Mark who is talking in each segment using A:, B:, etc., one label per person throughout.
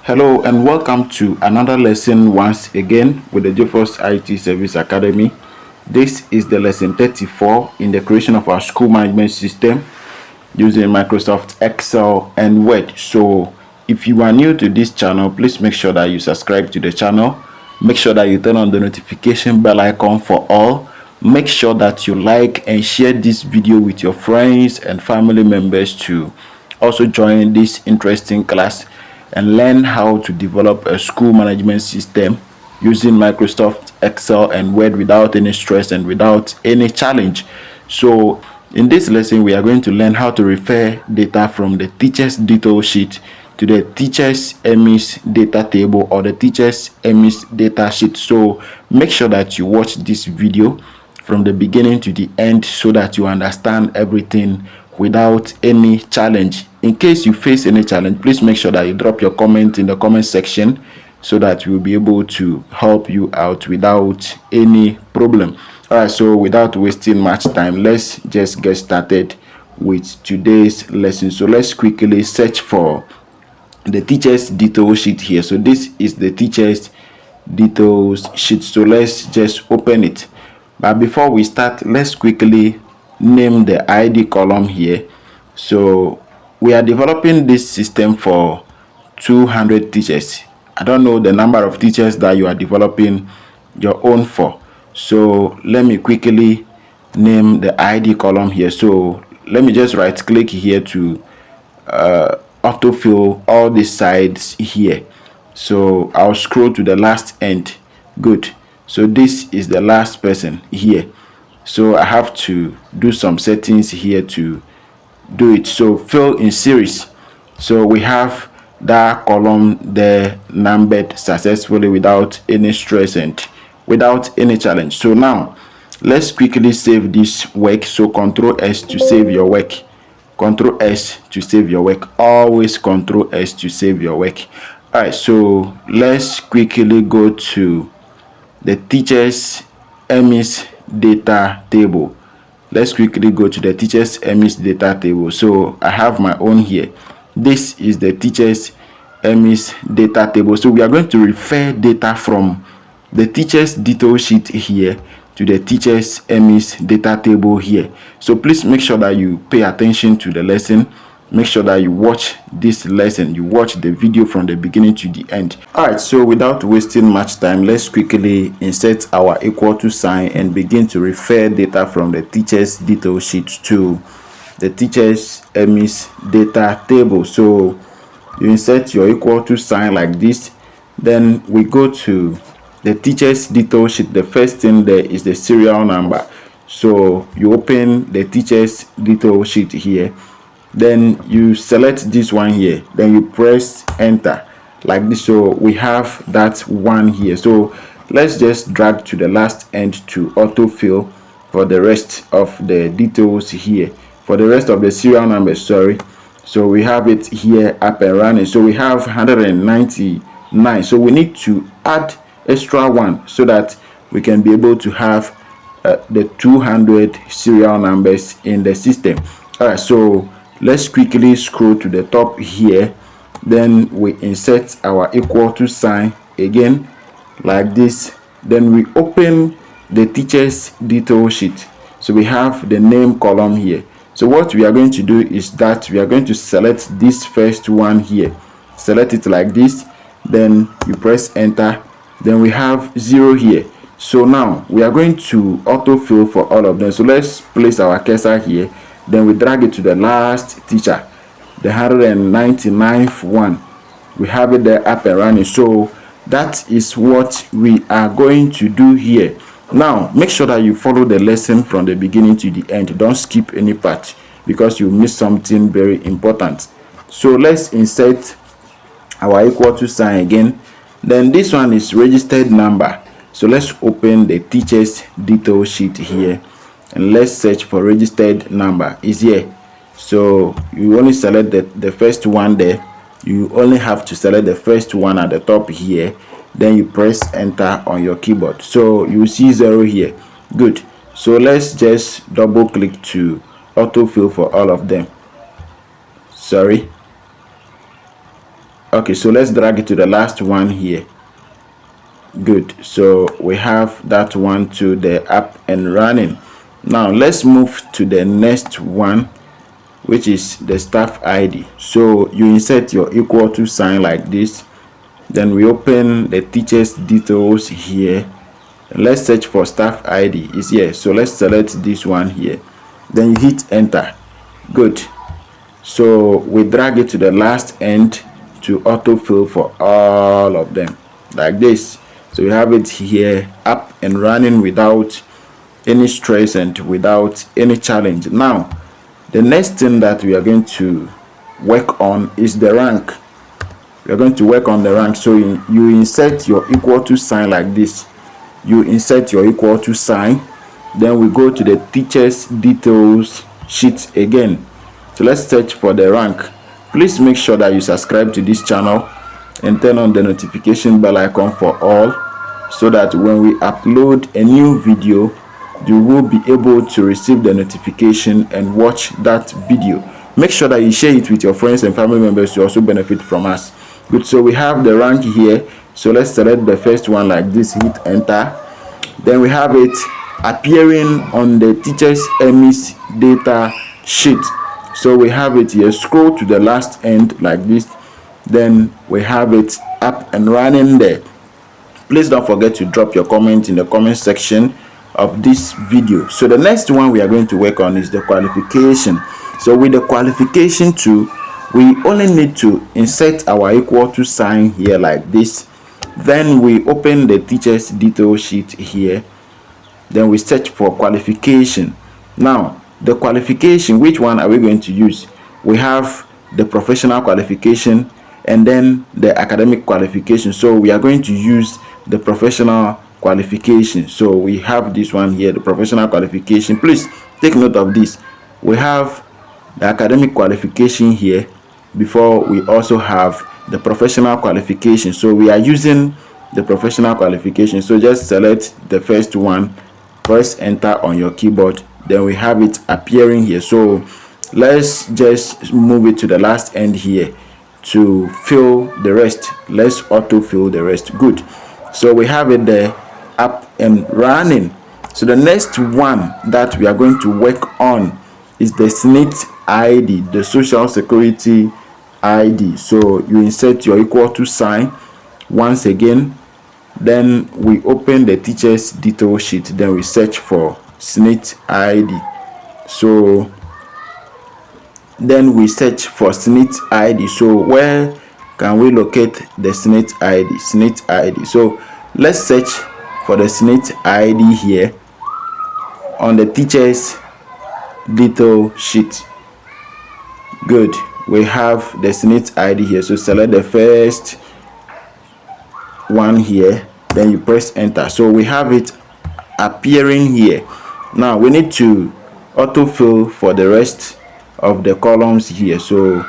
A: Hello and welcome to another lesson once again with the JForce IT Service Academy. This is the lesson 34 in the creation of our school management system using Microsoft Excel and Word. So if you are new to this channel, please make sure that you subscribe to the channel. Make sure that you turn on the notification bell icon for all. Make sure that you like and share this video with your friends and family members to also join this interesting class and learn how to develop a school management system using Microsoft Excel and Word without any stress and without any challenge. So in this lesson, we are going to learn how to refer data from the teacher's detail sheet to the teacher's Emis data table or the teacher's Emis data sheet. So make sure that you watch this video from the beginning to the end so that you understand everything without any challenge. In case you face any challenge, please make sure that you drop your comment in the comment section so that we'll be able to help you out without any problem. All right, so without wasting much time, let's just get started with today's lesson. So let's quickly search for the teacher's detail sheet here. So this is the teacher's details sheet. So let's just open it. But before we start, let's quickly name the ID column here. So we are developing this system for 200 teachers. I don't know the number of teachers that you are developing your own for. So let me quickly name the ID column here. So let me just right click here to autofill all the sides here. So I'll scroll to the last end. Good. So this is the last person here. So I have to do some settings here to do it. So fill in series. So we have that column there numbered successfully without any stress and without any challenge. So now let's quickly save this work. So Control S to save your work. Control S to save your work. Always Control S to save your work. All right, so let's quickly go to the teacher's Emis data table. Let's quickly go to the teacher's Emis data table. So I have my own here. This is the teacher's Emis data table. So we are going to refer data from the teacher's detail sheet here to the teacher's Emis data table here. So please make sure that you pay attention to the lesson. Make sure that you watch this lesson, you watch the video from the beginning to the end. All right, so without wasting much time, let's quickly insert our equal to sign and begin to refer data from the teacher's detail sheet to the teacher's Emis data table. So you insert your equal to sign like this, then we go to the teacher's detail sheet. The first thing there is the serial number. So you open the teacher's detail sheet here, then you select this one here, then you press enter like this. So we have that one here. So let's just drag to the last end to autofill for the rest of the details here, for the rest of the serial numbers, sorry. So we have it here up and running. So we have 199. So we need to add extra one so that we can be able to have the 200 serial numbers in the system. All right, so let's quickly scroll to the top here, then we insert our equal to sign again like this, then we open the teacher's detail sheet. So we have the name column here. So what we are going to do is that we are going to select this first one here, select it like this, then you press enter, then we have 0 here. So now we are going to autofill for all of them. So let's place our cursor here, then we drag it to the last teacher, the 199th one. We have it there up and running. So that is what we are going to do here. Now make sure that you follow the lesson from the beginning to the end. Don't skip any part because you miss something very important. So let's insert our equal to sign again. Then this one is registered number. So let's open the teacher's detail sheet here and let's search for registered number. Is here. So you only select the first one there. You only have to select the first one at the top here, then you press enter on your keyboard. So you see 0 here. Good. So let's just double click to autofill for all of them. Sorry. Okay, so let's drag it to the last one here. Good. So we have that one to the up and running. Now let's move to the next one, which is the staff ID. So you insert your equal to sign like this. Then we open the teacher's details here. Let's search for staff ID. Is here. So let's select this one here. Then you hit enter. Good. So we drag it to the last end to autofill for all of them like this. So we have it here up and running without any stress and without any challenge. Now the next thing that we are going to work on is the rank. We are going to work on the rank. So you insert your equal to sign like this. You insert your equal to sign. Then we go to the teacher's details sheet again. So let's search for the rank. Please make sure that you subscribe to this channel and turn on the notification bell icon for all, so that when we upload a new video, you will be able to receive the notification and watch that video. Make sure that you share it with your friends and family members to also benefit from us. Good. So we have the rank here. So let's select the first one like this, hit enter. Then we have it appearing on the teacher's Emis data sheet. So we have it here. Scroll to the last end like this. Then we have it up and running there. Please don't forget to drop your comment in the comment section of this video. So the next one we are going to work on is the qualification. So with the qualification too, we only need to insert our equal to sign here like this. Then we open the teacher's detail sheet here. Then we search for qualification. Now the qualification, which one are we going to use? We have the professional qualification and then the academic qualification. So we are going to use the professional qualification. So we have this one here, the professional qualification. Please take note of this. We have the academic qualification here before we also have the professional qualification. So we are using the professional qualification. So just select the first one, press enter on your keyboard. Then we have it appearing here. So let's just move it to the last end here to fill the rest. Let's auto fill the rest. Good. So we have it there up and running. So the next one that we are going to work on is the SNIT ID, the social security ID. So you insert your equal to sign once again. Then we open the teacher's detail sheet. Then we search for SNIT ID. So then we search for SNIT ID. So where can we locate the SNIT ID? SNIT ID. So let's search for the SNIT ID here on the teacher's detail sheet. Good. We have the SNIT ID here. So select the first one here. Then you press enter. So we have it appearing here. Now we need to autofill for the rest of the columns here. So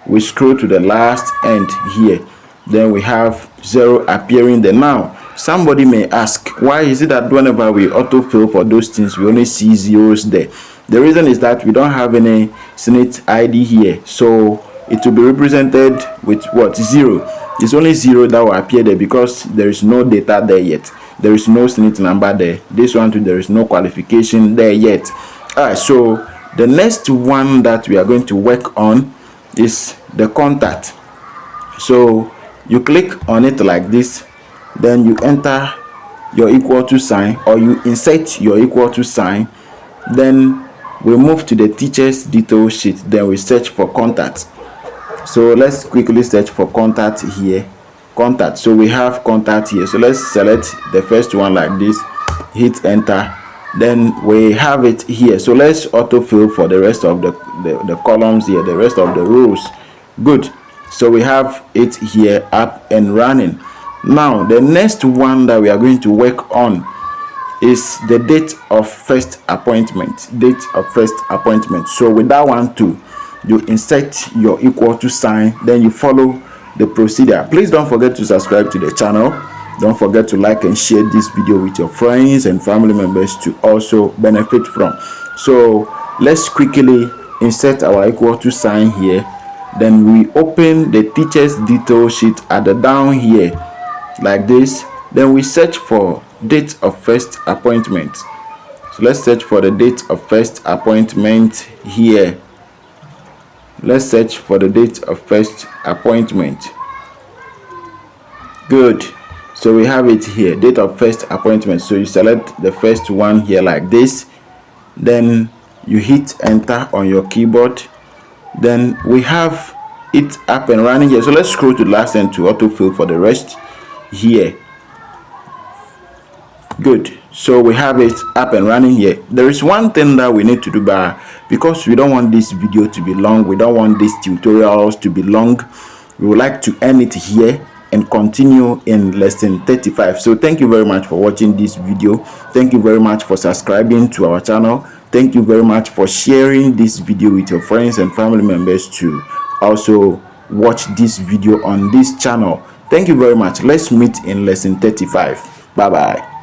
A: we scroll to the last end here. Then we have 0 appearing there. Now somebody may ask, why is it that whenever we autofill for those things we only see zeros there? The reason is that we don't have any SNIT ID here, so it will be represented with what? 0. It's only 0 that will appear there because there is no data there yet. There is no SNIT number there. This one too, there is no qualification there yet. Alright, so the next one that we are going to work on is the contact. So you click on it like this, then you enter your equal to sign, or you insert your equal to sign. Then we move to the teacher's detail sheet. Then we search for contact. So let's quickly search for contact here. Contact. So we have contact here. So let's select the first one like this, hit enter. Then we have it here. So let's autofill for the rest of the columns here, the rest of the rows. Good. So we have it here up and running. Now the next one that we are going to work on is the date of first appointment. Date of first appointment. So with that one too, you insert your equal to sign, then you follow the procedure. Please don't forget to subscribe to the channel. Don't forget to like and share this video with your friends and family members to also benefit from. So let's quickly insert our equal to sign here. Then we open the teacher's detail sheet at the down here like this. Then we search for date of first appointment. So let's search for the date of first appointment here. Let's search for the date of first appointment. Good. So we have it here, date of first appointment. So you select the first one here like this. Then you hit enter on your keyboard. Then we have it up and running here. So let's scroll to the last end to autofill for the rest here. Good. So we have it up and running here. There is one thing that we need to do, but because we don't want this video to be long, we don't want these tutorials to be long, we would like to end it here and continue in lesson 35. So thank you very much for watching this video. Thank you very much for subscribing to our channel. Thank you very much for sharing this video with your friends and family members to also watch this video on this channel. Thank you very much. Let's meet in lesson 35. Bye bye.